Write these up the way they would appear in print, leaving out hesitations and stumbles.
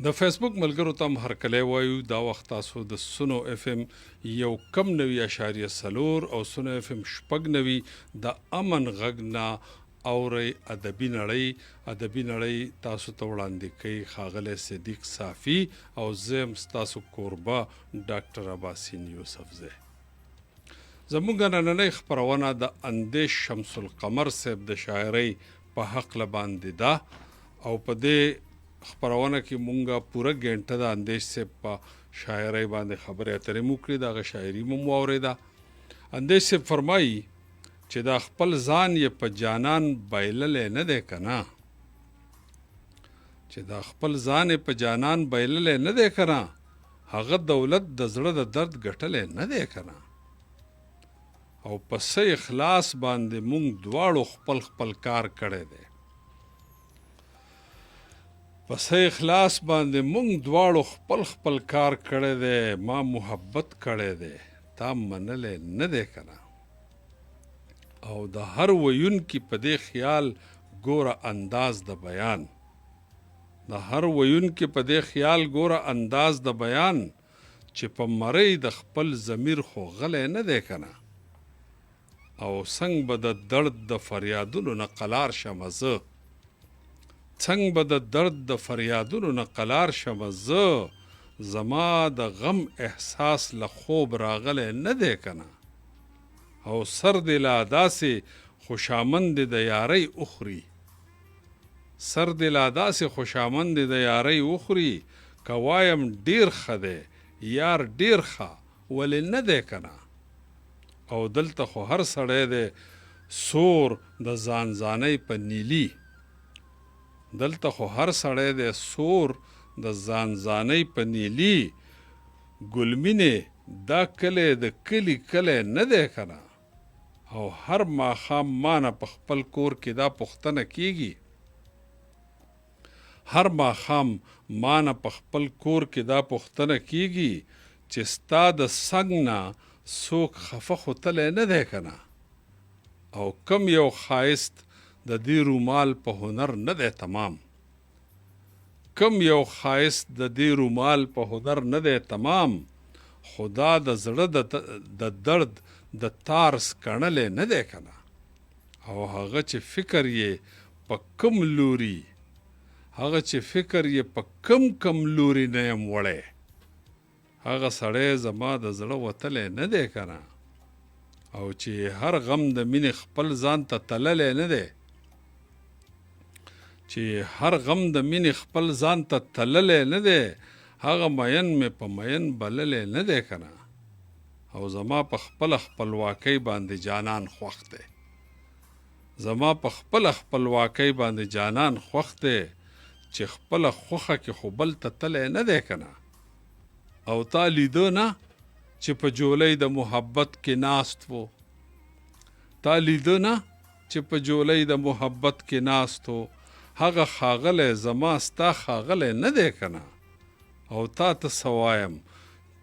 د فیسبوک ملګرو ته هم هرکلی وایو. دا وخت تاسو د سونو اف ام 1.4 او سونو اف ام 6.9 د امن غږ نه اورئ. ادبي نړۍ تاسو ته وړاندې کوي ښاغلی صدیق صافي او زه یم ستاسو کوربه ډاکټر عباسین یوسفزی. زموږ نننۍ خپرونه د اندیش شمس القمر صاحب د شاعرۍ په هکله باندې ده او په دې خپرونه کې مونږه پوره ګنټه د اندیش صاحب په شاعرۍ باندې خبرې اترې مو کړې، دغه شاعري مو واورېده. اندیش صاحب فرمایي چې دا خپل ځان یې په جانان بایللی نه دی که نه، چې دا خپل ځان یې په جانان بایللی نه دی که نه، هغه دولت د زړه د درد ګټلی نه دی که نه. او په څه اخلاص باندې مونږ دواړو خپل کار کړی دی، په څه اخلاص باندې مونږ دواړو خپل کار کړی دی. ما محبت کړی دی، تا منلی نه دی که نه. او د هر ویونکي په دې خیال ګوره انداز د بیان، د هر ویونکي په دې خیال ګوره انداز د بیان، چې په مرۍ د خپل ضمیر خو غلی نه دی که نه. او څنګه به د درد د فریادونو نه قلار شمه زه، څنګه به د درد د فریادونو نه قلار شمه زه، زما د غم احساس له خوب راغلی نه دی که نه. او سر دې لا داسې خوشامند د یارۍ اخري، سر دې لا داسې خوشامند د یارۍ اخري، که وایم ډېر ښه دی یار ډېر ښه ولې نه دی که نه. او دلته خو هر سړی دی سور د ځانځانۍ په نیلي، دلته خو هر سړی دی سور د ځانځانۍ په نیلي، ګلمینې دا کلی د کلي کلی نه دی که نه. او هر ماښام مانه په خپل کور کې دا پوښتنه کیږي، هر ماښام مانه په خپل کور کې دا پوښتنه کیږي، چې ستا د څنګ نه څوک خفه خو تلی نه دی که نه. او کم یو ښایست د دې رومال په هنر نه دی تمام، کم یو ښایست د دې رومال په هنر نه دی تمام، خدا د زړه د درد د تار سکڼلی نه دی که نه. او هغه چې فکر یې په کم لوري، هغه چې فکر یې په کم لوري نه یم وړی، هغه سړی زما د زړه وتلی نه دی که نه. او چې هر غم د مینې خپل ځان ته تللی نه دی، چې هر غم د مینې خپل ځان ته تللی نه دی، هغه مین مې په مین بللی نه دی که نه. او زما په خپله خپلواکۍ باندې جانان خوښ دی، زما په خپله خپلواکۍ باندې جانان خوښ دی، چې خپله خوښه کې خو بل ته تلی نه دی که نه. او تا لیدو نه چې په جولۍ د محبت کې ناست و، تا لیدو نه چې په جولۍ د محبت کې ناست و، هغه ښاغلی زما ستا ښاغلی نه دی که نه. او تا ته څه وایم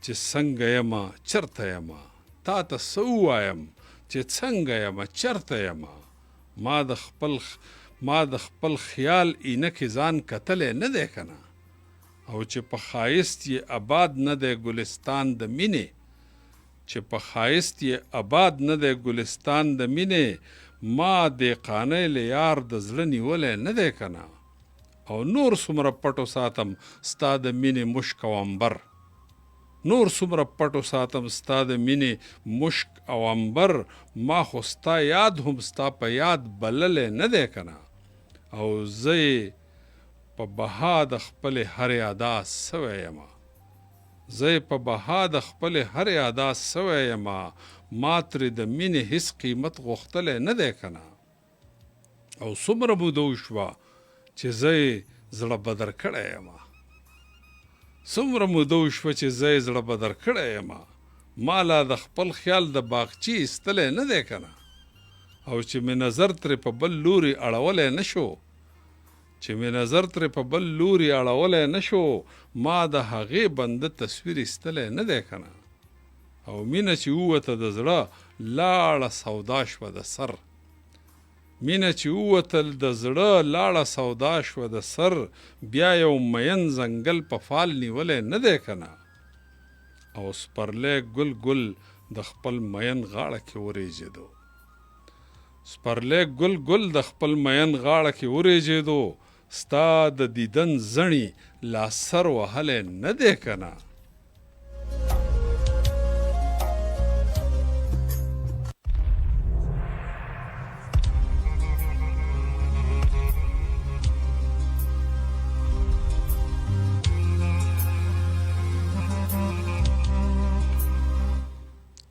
چې څنګه یمه چرته یمه، تا ته څه ووایم چې څنګه یمه چرته یمه. ما د خپل خیال اینکې ځان کتلی نه دی که نه. او چې په ښایست یې آباد نه دی ګلستان د مینې، چې په ښایست یې آباد نه دی ګلستان د مینې، ما دې قانع له یار د زړه نیولی نه دی که نه. او نور څومره پټو ساتم ستا د مینې مشک او عنبر، نور څومره پټو ساتم ستا د مینې مشک او عنبر، ما خو ستا یاد هم ستا په یاد بللی نه دی که نه. او زه یې په بها د خپلې هرې ادا سوی یمه، زه یې په بها د خپلې هرې ادا سوی یمه، ما ترې د مینې هیڅ قیمت غوښتلی نه دی که نه. او څومره موده وشوه چې زه یې زړه بدر کړی یمه، څومره موده وشوه چې زه یې زړه بدر کړی یمه، ما لا د خپل خیال د باغچې ایستلی نه دی که نه. او چې مې نظر ترې په بل لوري اړولی نه شو، چې مې نظر ترې په بل لوري اړولی نه شو، ما د هغې بنده تصویر ایستلی نه دی که نه. او مینه چې ووته د زړه لاړه سودا شوه د سر، مینه چې ووتل د زړه لاړه سودا شوه د سر بیا یو مین ځنګل په فال نیولی نه دی که نه او سپرلی ګل ګل د خپل مین غاړه کې ورېږېدو سپرلی ګل ګل د خپل مین غاړه کې ورېږېدو ستا د دیدن زڼي لا سر وهلی نه دی که نه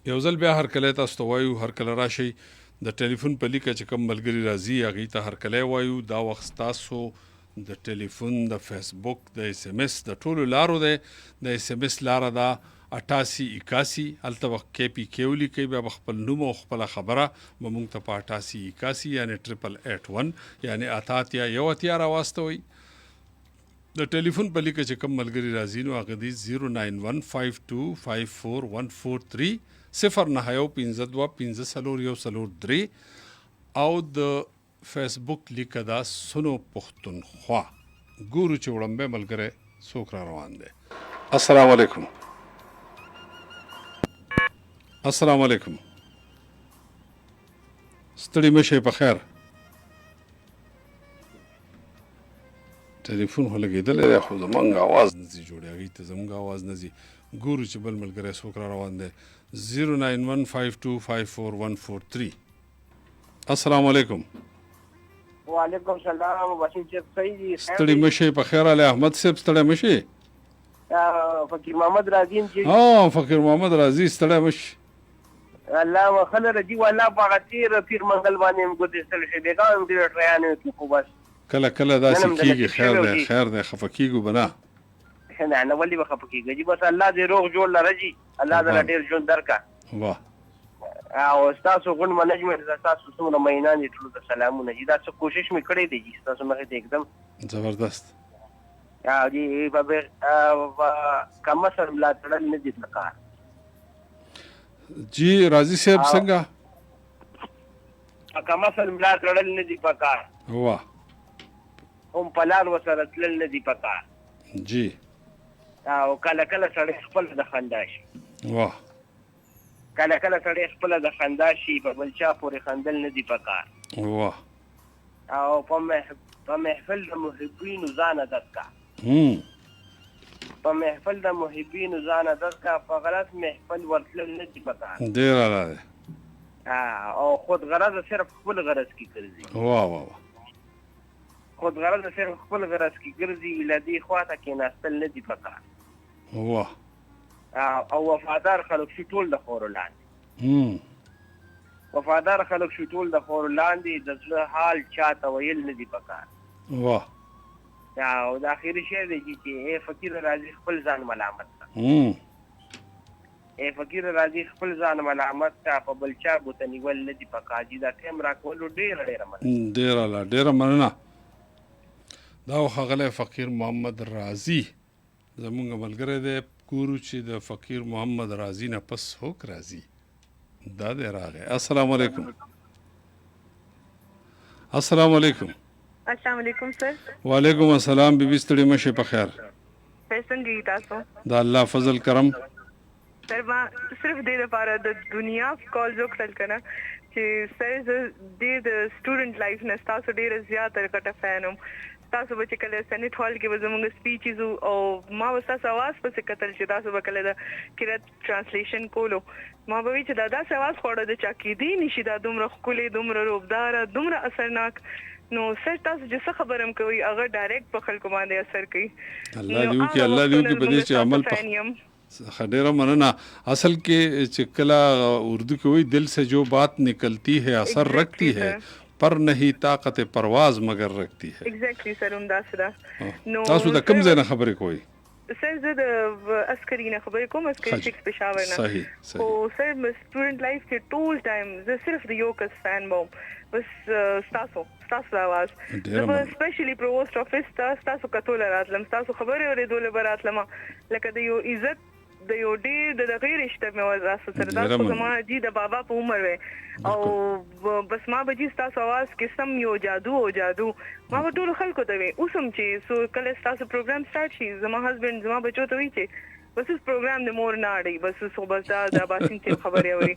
یو ځل بیا هرکلی تاسو ته وایو هرکله راشئ د ټلیفون په لیکه چې کوم ملګري راځي هغې ته هرکلی وایو دا وخت ستاسو د ټلیفون د فیسبوک د اس ام اس د ټولو لارو دی د اس ام اس لاره ده 8881 هلته به KPK ولیکئ بیا به خپل نوم او خپله خبره به موږ ته په 8881 یعنې 8881 یعنې اتاتیا یو اتیا راواستوئ د ټلیفون په لیکه چې کوم ملګري راځي نو هغه دی 09152541143 09152541143 او د فیسبوک لیکه دا سنو پښتونخوا ګورو چې وړاندې ملګری څوک را روان دی السلام علیکم السلام علیکم ستړي مشئ په خیر ټلیفون خو لګېدلی دی خو زمونږ اواز نه ځي جوړې هغې ته زمونږ اواز نه ځي ګورو چې بل ملګری څوک را روان دی 09152541143 السلام علیکم وعلیکم السلام وسیم صاحب صحیح دي ستړي مشئ په خیر علي احمد صاحب ستړی مشئ فقیر محمد راضي فقیر محمد راضي ستړی مشئ الله وخله رجی والله په تیر پیر منګل باندې ګوتستل شي دغه هم ډیر ټریانو کې خو بس کله کله داسې کېږي خیر دی خفه کېږو به نه نه ولې به خفه کېږي بس الله دې روغ جوړ لره جي الله دې ډېر ژوند درکړه واه او ستاسو غون منیجمنت تاسو څومره مینان دي ټولو ته سلامونه جي دا څه کوشش مې کړی دی جي تاسو مخې ته एकदम زبردست جی به کم سره ملا تړل نه دي پکار جی راضي صاحب څنګه کم سره ملا تړل نه دي پکار واه هم پلان وسره تلل نه دي پکار جی او کله کله سړی خپل د خندا شي واه کله کله سړی خپل د خندا شي په بل چا پورې خندل نه دي پکار واه او په محفل د محبینو ځان دکا په محفل د محبینو ځان دکا په غلط محفل ورتلل نه دي پکار ډیر اړه او خود غرض صرف خپل غرض کی ګرځي واه واه خود غرض صرف خپل غرض کی ګرځي لدی خواته کې ناستل نه دي پکار واه او وفادار خلک شو ټول د خور لاندې وفادار خلک شو ټول د خور لاندې د زړه حال چاته ویل نه دي پکار واه او د اخیری شی دی چې فقیر راضي خپل ځان ملامت کا فقیر راضي خپل ځان ملامت کا په بل چا بوتنی ول نه دي پکار دي دا ټیم راکول ډیر مننه دا خغله فقیر محمد راضي زمونږ ملګری دی ګورو چې د فقیر محمد راضي نه پس هوک راضي دا دی راغی السلام علیکم السلام علیکم السلام علیکم سر وعلیکم السلام بیبي ستړي مشئ په خیر څنګه یې تاسو دا الله فضل کرم سر ما صرف دې لپاره د دنیا کال وکړل کنه چې سر دې د سټوډنټ لایف نه تاسو ډېر زیات کټه فین هم تاسو به چې کله سنټ هال کې به زموږ سپیچز او ما به تاسو आवाज پسې کتل چې تاسو به کله د قرات ترانسلیشن کولو ما به چې دا داسې आवाज خوړه د چا کې دی نشي دا دومره ښکلې دومره روبدار دومره اثرناک نو سر تاسو چې څه خبرم کوي هغه ډایرکټ په خلکو باندې اثر کوي الله دې وکړي بده چې عمل په ډیره مننه اصل کې چې کله اردو کې وایي دل سے جو بات نکلتی ہے اثر رکھتی ہے پر نہیں طاقت پرواز مگر رکھتی ہے ایگزیکټلی سر هم دا سره نو تاسو د کوم ځای نه خبرې کوئ سر زه د عسکري نه خبرې کوم عسکري 6 پېښور نه صحیح او سر سټوډنټ لایف کې ټول ټایم زه صرف د یو کس فین وم بس تاسو आवाज زه سپیشلی پرووست افیس تاسو کتول راتلم تاسو خبرې اورېدل براتلم لکه د یو عزت د یو ډېر د دغې رشته مې وه تاسو سره تاسو زما جي د بابا په عمر وې او بس ما به جي ستاسو اواز کې سم یو جادو ما به ټولو خلکو ته وې اوس هم چې سو کله ستاسو پروګرام سټارټ شي زما هسبینډ زما بچو ته وایي چې بس اوس پروګرام د مور نه اړي بس اوس خو بس دا باسین چې خبرې اوري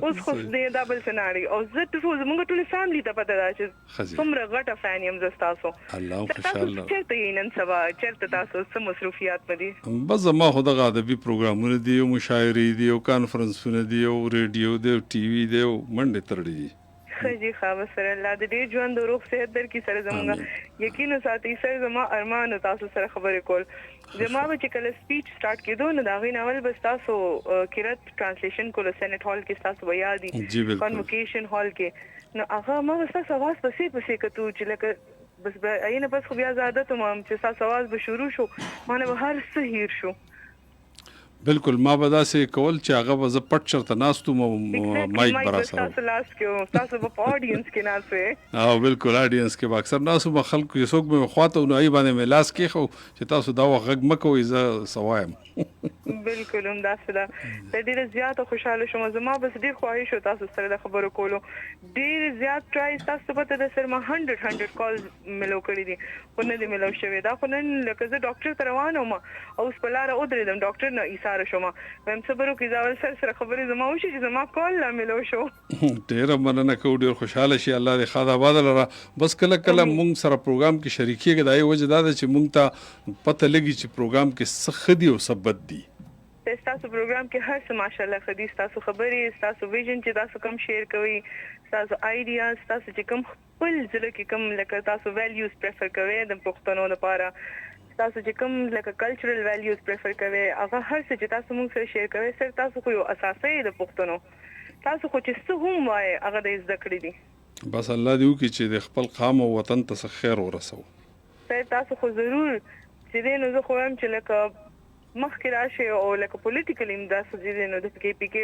اوس خو دې دا بل څه نه اړي او زه ټول زموږ ټول فیملی ته پته ده چې څومره غټه فین یم زه ستاسو الله خوشاله چېرته یې نن سبا چېرته تاسو څه مصروفیات مدي بس زما خو دغه ادبي پروګرامونه دي او مشاعرې دي او کانفرنسونه دي او ریډیو دی او ټي وي دی او منډې تړلې دي خجی خواب سره الله د دې ژوند او روغ صحت درکې سره زمونږ یقین ساتي سره زما ارمان تاسو سره خبرې کول زما به چې کله سپیچ سٹارټ کېدو نو دا غي ناول بس تاسو کیرت ترانسلیشن کول سېنات هال کې تاسو بیا دي کنوکیشن هال کې نو هغه ما بس تاسو आवाज پسې کتو چې لکه بس اینه بس خو بیا زیاده ته ما چې تاسو आवाज به شروع شو مانه هر څه هیر شو بالکل ما به داسې کول چې هغه به زه پټ چرته ناستم او مایک به راسره تاسو لاس کې تاسو په اډینس کې ناسته او بالکل اډینس کې به اکثر ناسو به خلکو یې څوک به خواته نو ای باندې مې لاس کېښو چې تاسو دا غږ مه کوئ زه سوایم بالکل هم داسې ده د ډېر زیات خوشاله شوم زما بس ډېر خواهش و تاسو سره د خبرو کولو ډېر زیات ټرای تاسو پته د سر ما 100 کالز ملو کړی دي خو نه دي ملو شوی دا خو نن لکه زه ډاکټر ته روانه وم او اوس په لاره ودرېدم ډاکټر نه ایثاره شوم وایم صبر وکړئ دا ول سره خبرې زما وشي چې زما کال لا ملو شو ډېره مننه کوو ډېر خوشحاله شي الله دې ښاد آباد لره بس کله مونږ سره پروګرام کې شریکېږي دا یې وجه دا ده چې مونږ ته پته لګي چې پروګرام کې څه ښه دي او څه بد دي تاسو پروګرام کې هر څه ماشاءالله خدي تاسو خبرې تاسو ویژن چې تاسو کم شیر کوي تاسو آیډیاز تاسو چې کم خپل ځل کې کم لکه تاسو ویلیوز پریفر کوي د پښتنو لپاره تاسو چې کم لکه کلچرل ویلیوز پریفر کوي هغه هر څه چې تاسو موږ سره شیر کوي سر تاسو خو یو اساسي د پښتنو تاسو خو چې څه هم وای هغه د زده کړې دي بس الله دې وکړي چې د خپل قام او وطن ته خیر ورسو سر تاسو خو ضرور چې دې نو زه خو هم چې لکه مخکې راشي او لکه پولیټیکل امداد سوځي نو د کې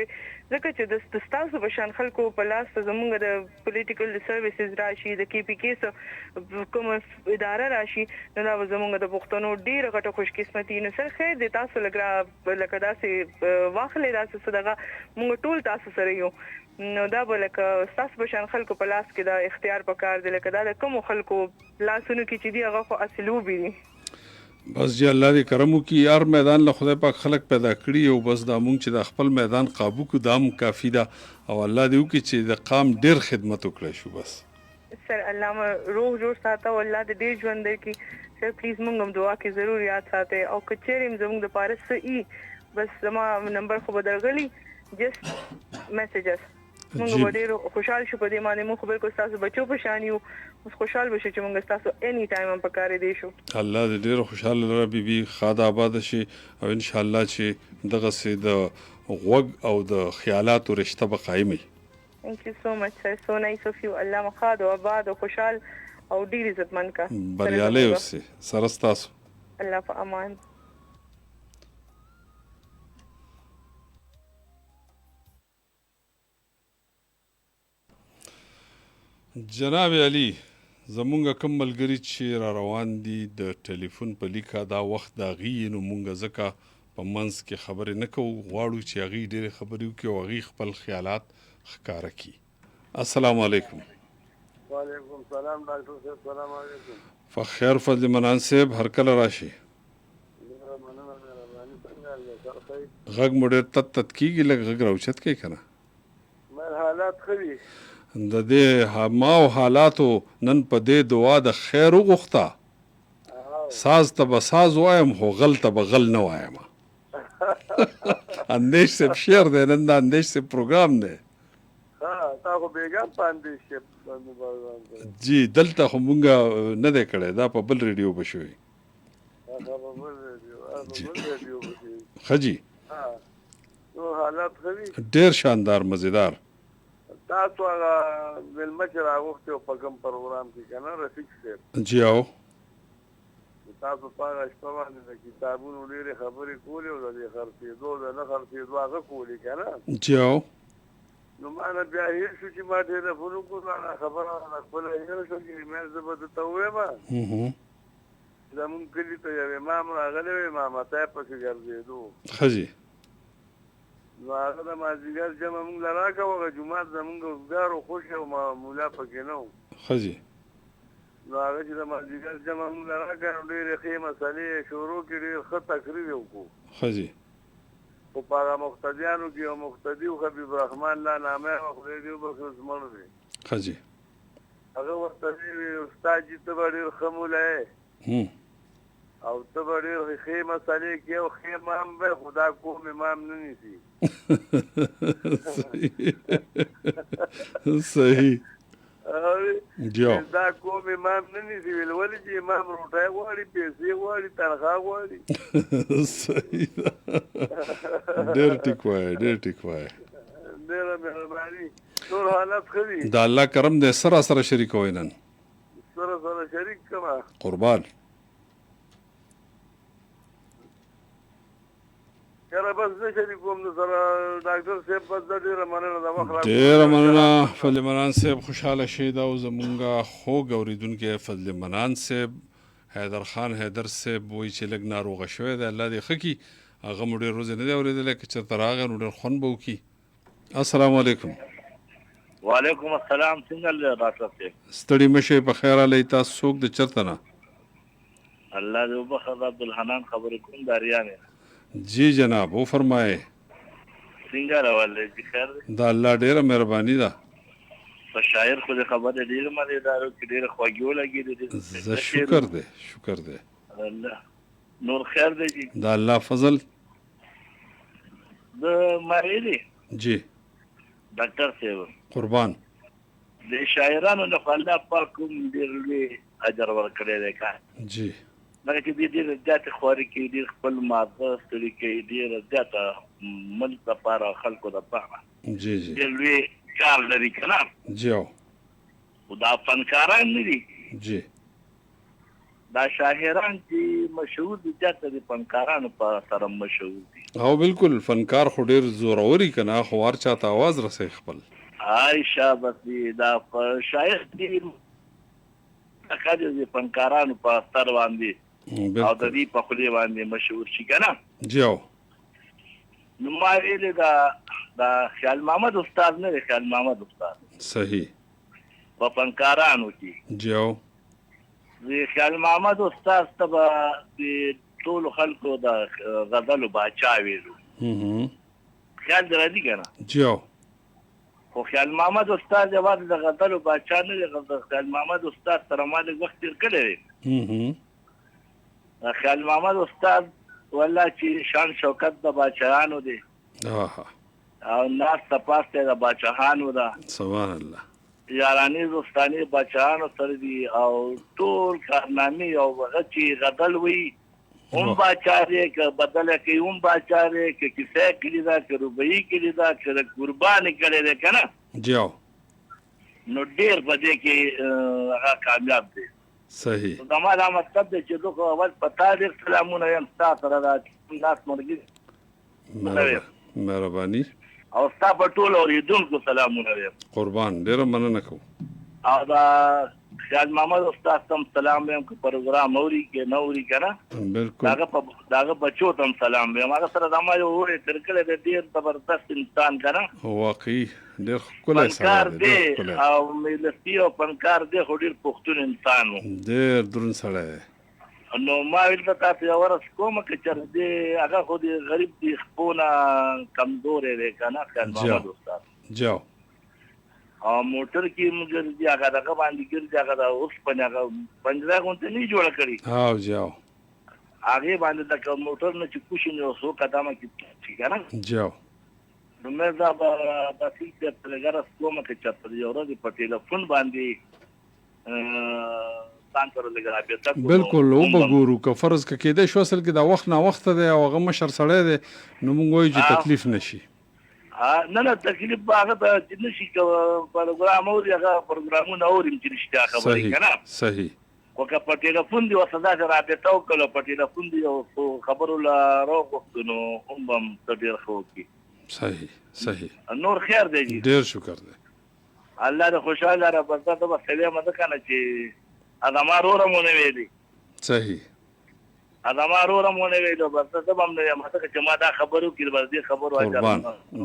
ځکه چې د تاسو په شان خلکو په لاس زموږ د پولیټیکل سرویسز راشي د کې پی کې کوم اداره راشي نو دا زموږ د پښتنو ډیره غټه خوش قسمتي نو سره خیر د تاسو لکه داسې واخلې داسې صدقه موږ ټول تاسو سره یو نو دا به لکه تاسو په شان خلکو په لاس کې دا اختیار پکار دی لکه دا د کوم خلکو لاسونو کې چې دی هغه خو اصلوبي دي بس جی الله دې کرم وکړي هر میدان له خدای پاک خلق پیدا کړي او بس دا مونږ چې د خپل میدان قابو کو دام کافی ده او الله دې وکړي چې د قام ډیر خدمت وکړي شو بس سر الله روح جوړ ساته او الله دې ډیر ژوند درکړي سر پلیز مونږ هم دعا کې ضرور یاد ساتئ او کچېرې زموږ د پاره سې بس زما نمبر خو بدلغلی جست میسجز مونږ ډیر خوشاله شو په دې باندې مونږ خبر کو تاسو بچو په شان یو اوس خوشاله بشو چې مونږ تاسو اني ټایم هم پکاره دی شو الله دې ډیر خوشاله لره بيبي خاد آباد شي او ان شاء الله چې دغه سي د غوګ او د خیالات رشته به قائمي Thank you so much sir so nice of you الله مخاد او آباد او خوشحال او ډیر عزتمن کا بریالي اوسه سره تاسو الله په امان جناب علي زمونږ کوم ملګری چې را روان دي د ټلیفون په لیکه دا وخت دا غي نو مونږ ځکه په منځ کې خبرې نه کوو غواړو چې هغې ډېرې خبرې وکړي او هغې خپل خیالات ښکاره کړي السلام علیکم وعلیکم السلام ډاکټر صاحب السلام علیکم فخر فضل منان صاحب هر کله راشي غږ مو ډېر تت کېږي لږ غږ راوچت کوي که نه مې حالات ښه وي د دې ما او حالاتو نن په دې دعا د خیر وغوښته ساز ته به ساز وایم خو غل ته به غل نه وایم اندیش صاحب شعر دی نن د اندیش صاحب پروګرام دی تا خو بیګم په اندیش صاحب جی دلته خو مونږ نه دی کړی دا په بل ریډیو به شوي ښه جی حالات ښه وي ډېر شاندار مزیدار تاسو هغه مېلمه چې راغوښتي او په کوم پروګرام کې که نه رفیق صاحب جی او تاسو په هغه شپه باندې د کتابونو ډېرې خبرې کولې او د دې خرڅېدو د نه خرڅېدو هغه کولې که نه جی او نو ما نه بیا هېر شو چې ما ټېلیفون وکړو هغه خبره خپله هېره شوه چې ایمیل زه به درته ووایم زمونږ کلي ته یو امام راغلی و امامتی پسې ګرځېدو ښه جي نو هغه د مازدیګر جمع مونږ له راکړه هغه جومات زمونږ اوزګار و خوښ او مولا پکې نه و ښه جي نو هغه چې د مازدیګر جمع مونږ له راکړه نو ډېرې ښې مسلې شروع کړي ډېر ښه تقریر یې وکړو ښه جي خو په هغه مقتدیانو کې یو مقتدي و حبیب الرحمن لا نامه یې وه خدای دې وبخښي اوس مړ دی ښه جي هغه ورته ویلي استاد جي ته به ډېر ښه مولا یې او ته به ډېر ښې مسلې کې او ښې امام به خو دا کوم امام نه نیسي صحیح جو دا کوم امام نه نیسي ویل ولې چې امام روټۍ غواړي پیسې غواړي تنخواه غواړي صحیح ده ډېر ټیک وایه ډېر ټیک وایه ډېره مهرباني ټول حالت ښه دي د الله کرم دی سره شریکوئ نن سره شریک کړه قربان یاره بس زه شریکوم د سره ډاکټر صاحب بس زه ډېره مننه د وخت ډېره مننه فضل منان صاحب خوشحاله شئ دا او زمونږ خوږ اورېدونکی فضل منان صاحب حیدر خان حیدر صاحب وایي چې لږ ناروغه شوی دی الله دې ښه کړي هغه مو ډېر ورځې نه دی اورېدلی که چېرته راغی نو ډېر خوند به وکړي السلام علیکم وعلیکم السلام څنګه ډاکټر صاحب ستړي مه شئ په خیر حاله تاسو څوک د چېرته نه الله دې وبخښه عبدالحنان خبرې کوم داریان جی جناب وہ فرمائے څنګه راولې چې خیر دا الله ډېره مهرباني ده په شاعر خو دې خبره ډېره مزیدار کې ډېره خوږی ولګي زه شکر دی الله نور خیر دی دا الله فضل د مریض جی ډاکټر صاحب قربان د شاعرانو نه الله پاک کوم ډېر لوی اجر ورکړی دی کار جی مګر چې دې ډېر زیاتې خواري کوي ډېر خپل ماغه ستړي کوي ډېر زیاته ملک دپاره خلکو دپاره جی ډېر لوی کار لري که نه جی خو دا فنکاران نه دي جی دا شاعران چې مشهور دي زیاته د فنکارانو په سره مشهور دي او بالکل فنکار خو ډېر زوروري که نه خو هر چاته اواز رسوي خپل عایشه بس دا شاعر دي د فنکارانو په سر باندې او د دې په خولې باندې مشهور شي که نه جی نو ما ویلې دا خیال محمد استاد نه دی خیال محمد استاد صحیح په فنکارانو کې جی د خیال محمد استاد ته به د ټولو خلکو د غزلو باچا ویلو خیال دې راځي که نه جی خو خیال محمد استاد یوازې د غزلو باچا نه دی خیال محمد استاد سره ما لږ وخت تېر کړی دی خیال محمد استاد والله چې شان شوکت د باچایانو دی او ناس تپاس دی د باچاهانو ده سبحان الله یارانې دوستانې باچاهانو سره دي او ټول کارنامې او هغه چې غزل وایي هم باچا دی که بدله کوي هم باچا دی که کیسه کړې ده که روبایي کړې ده که قربانې کړی دی که نه جی نو ډېر په دې کې هغه کامیاب دی صحیح زما دا مطلب دی چې زه خو اول په تا ډېر سلامونه یم ستا سره دا ناست مرګي مهرباني او ستا په ټولو اورېدونکو سلامونه یم قربان ډېره مننه کوم او دا خیال محمد استاد ته هم سلام ویم که پروګرام اوري که نه اوري که نه بالکل د هغه بچو ته هم سلام ویم هغه سره زما یو وړی تېر کړی دی ډېر زبردست انسان که نه واقعي ډېر ښکلی فنکار دی او ملستي او فنکار دی خو ډېر پښتون انسان و ډېر دروند سړی دی نو ما ویل ته تاسو یو ورځ کومه که چېرې دی هغه خو د غریب د خپو نه کمزوری دی که نه خیال محمد استاد جاو او موټر کې موږ ګرځي هغه دغه باندې ګرځي هغه د اوسپنې هغه پنجره غوندې نه جوړه کړې جاو هغې باندې د موټر نه چې کوشي نو څو قدمه کې چې که نه جاو نو مې دا به داسې چېرته غرض کومه که چېرته یو ورځ په ټلیفون باندې ځان سره لږ رابطه کوو بالکل وبګورو که فرض که کېدی شو اصل کې دا وخت ناوخته دی او هغه مشر سړی دی نو موږ وایو چې تکلیف نه شي نه تکلیف به هغه ته چې نه شي پروګرام اوري هغه پروګرامونه اوریم چې رښتیا خبرې که نه صحیح خو که په ټلیفون دې ورسره داسې رابطه وکړو په ټلیفون دې یو خبرو له راوغوښتو نو هم به هم ته ډېر ښه وکړي صحیح نور خیر دی ډېر شکر دی الله دې خوشحاله را بس ته به سلیم ده که نه چې هغه ما روره مو نه ویلي صحیح ادمه ورو مونږ ویلو بس ته هم نه ماته چې ما دا خبرو کې بس دې خبرو قربان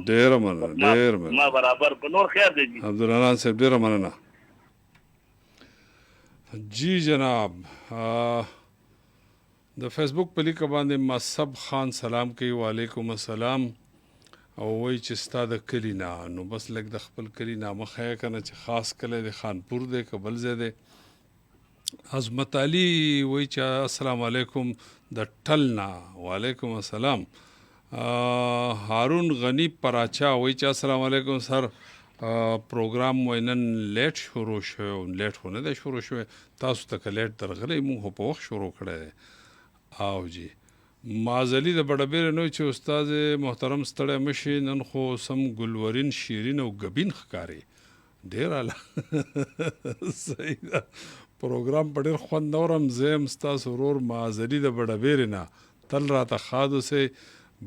ډېر مننه ما برابر په نور خیر دی عبدالرحمن صاحب ډېر مننه. جی جناب د فیسبوک په لیکه باندې مصب خان سلام کوي وعلیکم السلام او وایي چې ستا د کلي نه نو بس لږ د خپل کلي نامه ښیه که نه چې خاص کلی د خانپور دی که بل ځای دی. عظمت علي وایي چې السلام علیکم د ټل نه وعلیکم السلام. هارون غنی پراچا وایي چې السلام علیکم سر پروګرام وینن لیټ شروع شوی او لیټ خو نه دی شروع شوی تاسو ته که لیټ درغلی مونږ خو په وخت شروع کړی دی. او جی معزلی د بډبیرې نو چې استاد محترم ستړی مشي نن خو سم ګلورین شیرین او ګبین ښکاري ډېر اعلی صحیح ده پروګرام په ډېر خوند اورم زه یم ستاسو ورور معزلي د بډبیرې نه تل راته ښاد اوسئ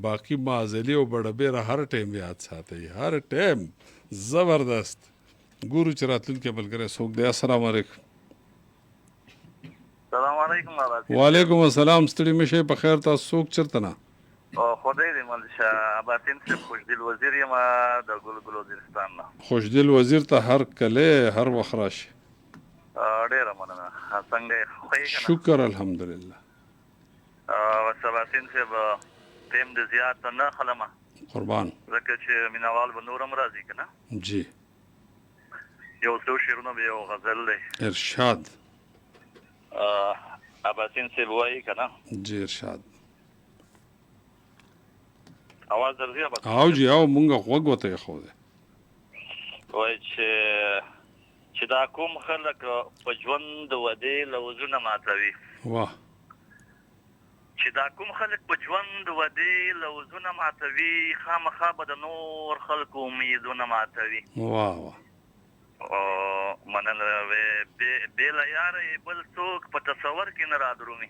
باقي معزلي او بډبیره هر ټایم یاد ساتئ هر ټایم زبردست. ګورو چې راتلونکی ملګری څوک دی. السلام علیکم. السلام علیکم. وعلیکم السلام. ستړي مشئ په خیر. تاسو څوک چېرته نه؟ خدای دې ملشه اباسین صاحب خوشدل وزیر یم د ګلګل وزیرستان نه. خوشدل وزیر ته هر کله هر وخت راشي. ډېره مننه. څنګه شکر الحمدلله. اباسین صاحب ټیم د زیات نه خلمه قربان ځکه چې مینوال به نورم راځي که نه. جی یو څو شعرونه به یو غزل دی ارشاد اباسین صاحب وایي که نه. جی ارشاد اواز درځي اباسین او جی او مونږ غوږ ورته ایښودی وایي چې دا کوم خلک په ژوند د ودې لوزونه ماتوي واه چې دا کوم خلک په ژوند د ودې لوزونه ماتوي خامخا به د نور خلکو امیدونه ماتوي. واه واه مننه. بې له یاره بل څوک په تصور کې نه رادرومي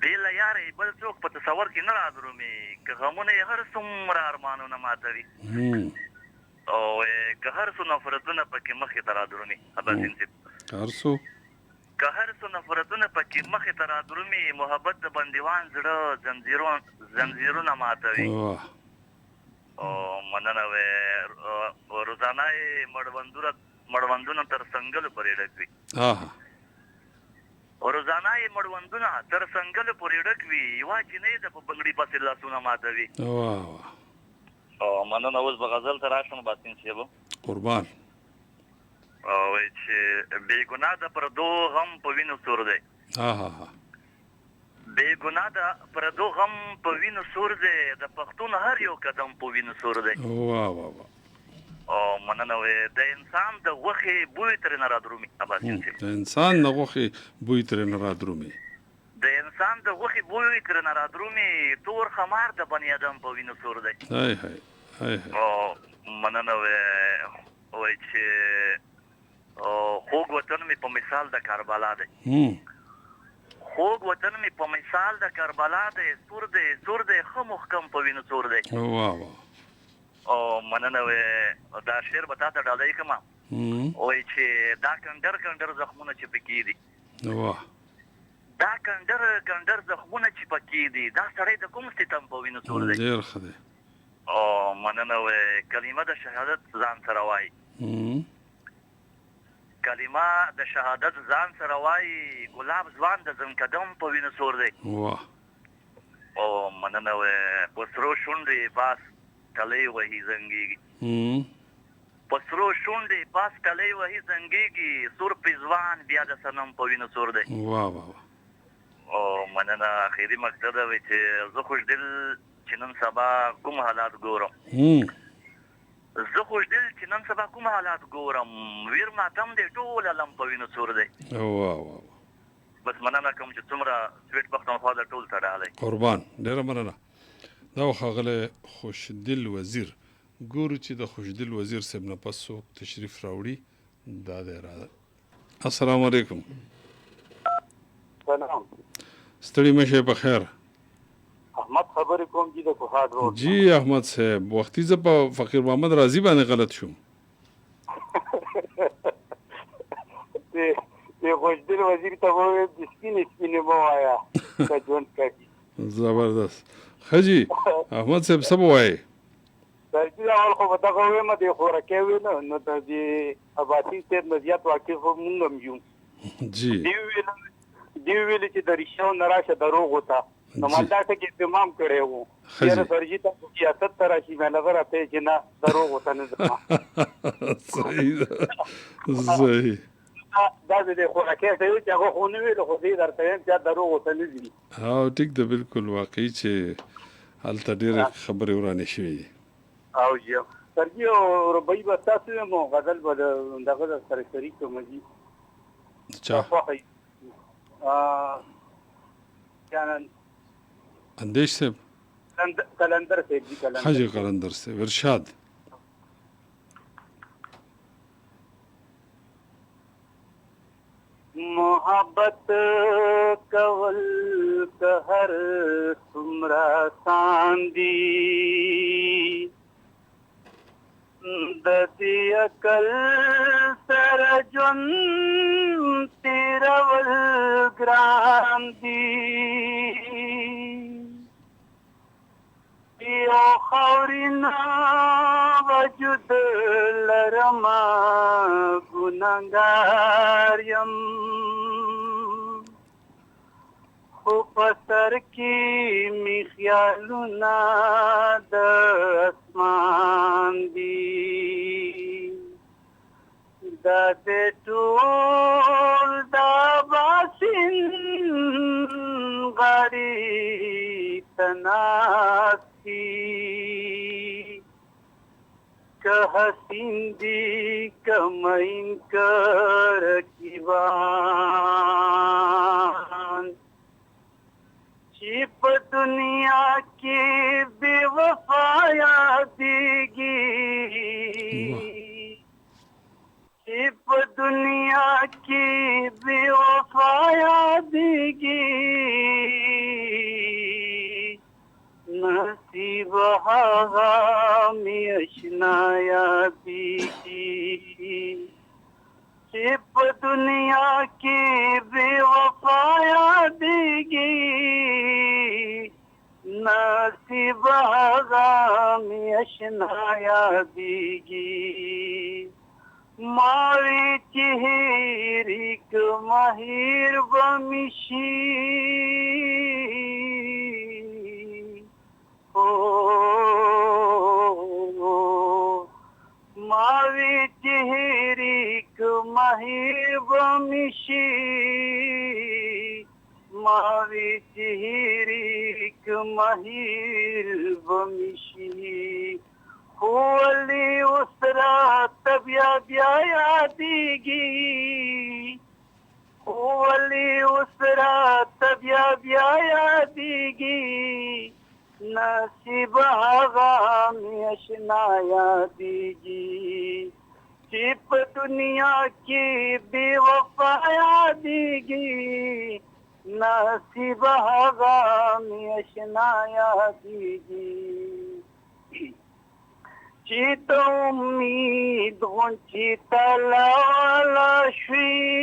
بې له یاره بل څوک په تصور کې نه رادرومي که غمونه یې هر څومره ارمانونه ماتوي او که هر څو نفرتونه پکې مخې ته رادرومي اباسین صاحب هر څو که هر څو نفرتونه پکې مخې ته رادرومي محبت د بندیوان زړه زنځیرونه ماتوي. مننه. روزانه یې مړوندونه تر څنګلو پورې ډک وي روزانه یې مړوندونه تر څنګلو پورې ډک وي یوه جینۍ ده په بنګړي پسې لاسونه ماتوي. مننه. اوس به غزل ته راشم باسین صاحب قربان. وایي چې بې ګناه د پردو غم په وینو سور دی بې ګناه د پردو غم په وینو سور دی د پښتون هر یو قدم په وینو سور دی. مننه. د انسان د غوښې بوی ترې نه رادرومي اباسین صاحب. د انسان د غوښې بوی ترې نه رادرومي د انسان د غوښې بوی ترې نه رادرومي تور خمار د بني ادم په وینو سور دی. مننه. وایي چې خوږ وطن مې په مثال د کربلا دی خوږ وطن مې په مثال د کربلا دی سور دی ښه محکم په وینو سور دی. مننه. دا شعر به تا ته ډالۍ کړم وایي چې دا کنډر زخمونه چې پکې دي دا کنډر زخمونه چې پکې دي دا سړی د کوم ستم په وینو سور دی. ډېر ښه دی. مننه. کلمه د شهادت ځان سره وایي کلمه د شهادت ځان سره وایي ګلاب ځوان د زنقدم په وینو سور دی. مننه. په سرو شونډې باس ټلی وهي زنګېږي په سرو شونډې باس ټلی وهي زنګېږي سور پېزوان بیا د صنم په وینو سور دی. مننه. اخري مقصد وایي چې زه خوشدل چې نن سبا کوم حالات ګورم زه خوشدل چې نن سبا کوم حالات ګورم ویر ماتم دی ټول علم په وینو سور دی. بس مننه کوم چې څومره سویټ پښتونخوا د ټول ته ډالۍ قربان. ډېره مننه. دا ښاغلی خوشدل وزیر. ګورو چې د خوشدل وزیر صاحب نه پس څوک تشریف راوړي دا دی راځه. السلام علیکم. سلام. ستړي مشئ په خیر. احمد خبرې کوم چې د کوهاټ روډ. جی احمد صاحب وختي زه په فقیر محمد رازي باندې غلط شوم. چې خوشدل وزیر ته وویل د سپینې سپینې مه وایه که ژوند کوي. زبردست. ښه جي احمد صاحب څه به وایې؟ سرجي اول خو به دغه ویم د خوراکۍ وي نه نو د دې عباسي صاحب نه زیات واقف مونږ هم یو. جی دې ویلي چې د ریښو نه راشه دروغو ته نو ما دا ټکي اهتمام کړی و یاره سرجي ته سیاست ته راشي مې نظر اته چې نه دروغو ته نه ځم. صحیح صحیح. دا د خوراکۍ ته یو چې هغه خو نه ویل خو دې درته یم چې دروغو ته نه ځي. ها ټیک ده بالکل واقعي چې هلته ډېرې خبرې ورانې شوې دي. او جی سرجي او ربعي به تاسو مو غزل به دغه سره شریک کوم جی. چا جانان اندیش صاحب قلندر صاحب جی حاجی قلندر صاحب ارشاد. محبت کول که هر څومره آسان دي د دې عقل سره ژوند تېرول ګران دي یو خاورینه وجود لرمه ګنهګار یم خو په سر کې مې خیالونه د اسمان دي دا د ټول دا باسین غاړې ته ناست دي که حسین دي که مین که رقیبان چې په دنیا کې بې وفا یادېږي چې په دنیا کې بې وفا یادېږي نصیب هغه مې اشنا یادېږي چې په دنیا کې بې وفا یادېږي نصیب هغه مې اشنا یادېږي ما وی چې هېرې کړمه هېر به مې شي ما وی چې هېرې کړمه هېر به مې شي ما وی چې هېرې کړمه هېر به مې شي خو ولې اوس راته بیا بیا یادېږي خو ولې اوس راته بیا بیا یادېږي نصیب هغه مې اشنا یادېږي چې په دنیا کې بې وفا یادېږي نصیب هغه مې اشنا یادېږي چې ته امید غونچې ته لاړه شوې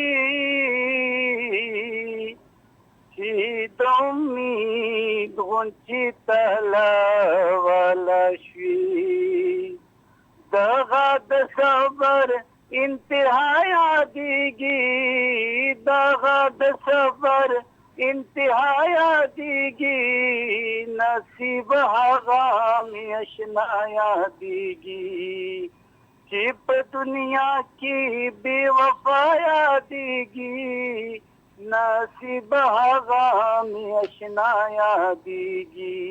چې د امید غونچې ته لاړه شوې دغه د صبر انتها یادېږي دغه د صبر انتها یادېږي نصیب هغه مې اشنا یادېږي چې په دنیا کې بې وفا یادېږي نصیب هغه مې اشنا یادېږي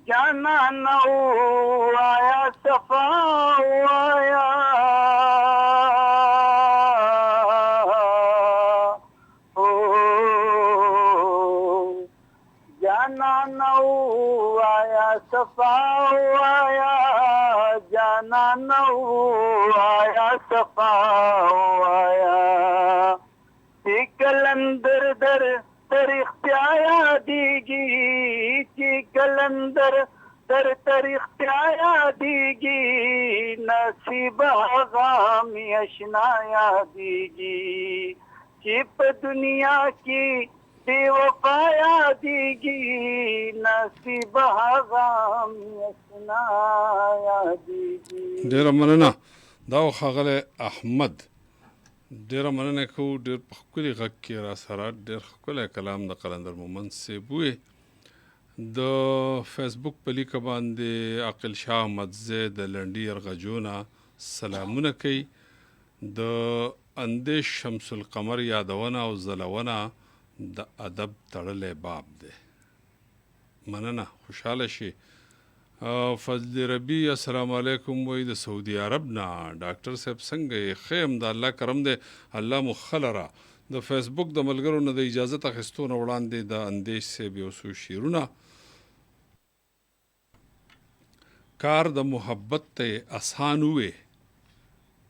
جانانه ووایه صفا ووایه صفا وایا جانان وایا صفا وایا چې کلندر در تاریخ بیا یادېږي چې کلندر در اختیا یادیږي نصیب هغه مې اشنا یادیږي چې په دنیا کې بے وفا یادیږي نصیب هغه مې اشنا یادیږي. ډېره مننه. دا ښاغلی احمد ډېره مننه کوو. ډېر په ښکلي غږ کې را سره ډېر ښکلی کلام د قلندر مومند صاحب وویې. د فیسبوک په لیکه باندې عاقل شاه احمدزی د لنډي یرغجونه سلامونه کوي. د اندیش شمس القمر یادونه او ځلونه د ادب تړلی باب دی. مننه، خوشحاله شي. فضل ربی السلام علیکم وی د سعودي عرب نه ډاکټر صاحب څنګه یې؟ ښه یم، د الله کرم دی، الله مو ښه لره. د فیسبوک د ملګرو نه د اجازت اخیستو نه وړاندې د اندیش صاحب یو څو شعرونه. کار د محبت ته آسان وې،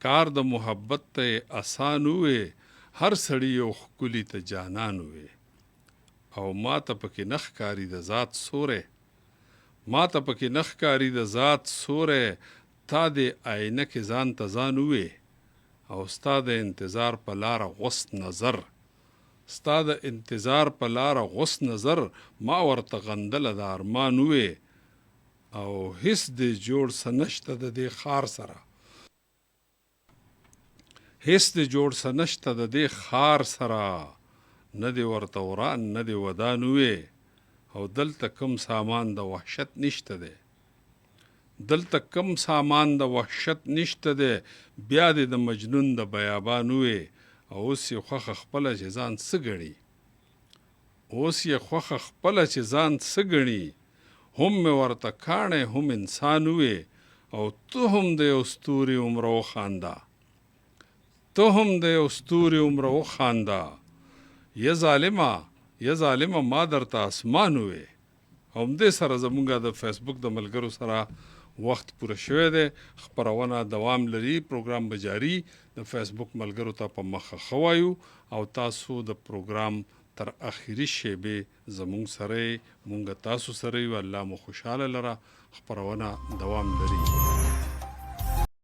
کار د محبت ته آسان وې، هر سړی یو ښکلي ته جانان وې، او ما ته پکې نه ښکاري د ذات سوری، ما ته پکې نه ښکاري د ذات سوری، تا دې آینه کې ځان ته ځان وې، او ستا د انتظار په لاره غوست نظر، ستا د انتظار په لاره غوست نظر، ما ورته غندله د ارمان وې، او هیڅ دې جوړ څه نشته د دې ښار سره، هیڅ دې جوړ څه نشته د دې ښار سره، نه دې ورته وران نه دې ودان وې، او دلته کم سامان د وحشت نشته دی، دلته کم سامان د وحشت نشته دی، بیا دې د مجنون د بیابان وې، او اوس یې خوښه خپله چې ځان څه ګڼي، اوس یې خوښه خپله چې ځان څه ګڼي، هم مې ورته کاڼی هم انسان وې، او ته هم د یو ستوري عمره وخانده، ته هم د یو ستوري عمره وخانده، یا ظالمه ما درته اسمان وې. همدې سره زمونږ د فیسبوک د ملګرو سره وخت پوره شوی دی. خپرونه دوام لري، پروګرام به جاري. د فیسبوک ملګرو ته په مخه ښه وایو، او تاسو د پروګرام تر اخري شیبې زمونږ سره یې، مونږ تاسو سره یو. الله مو خوشحاله لره. خپرونه دوام لري.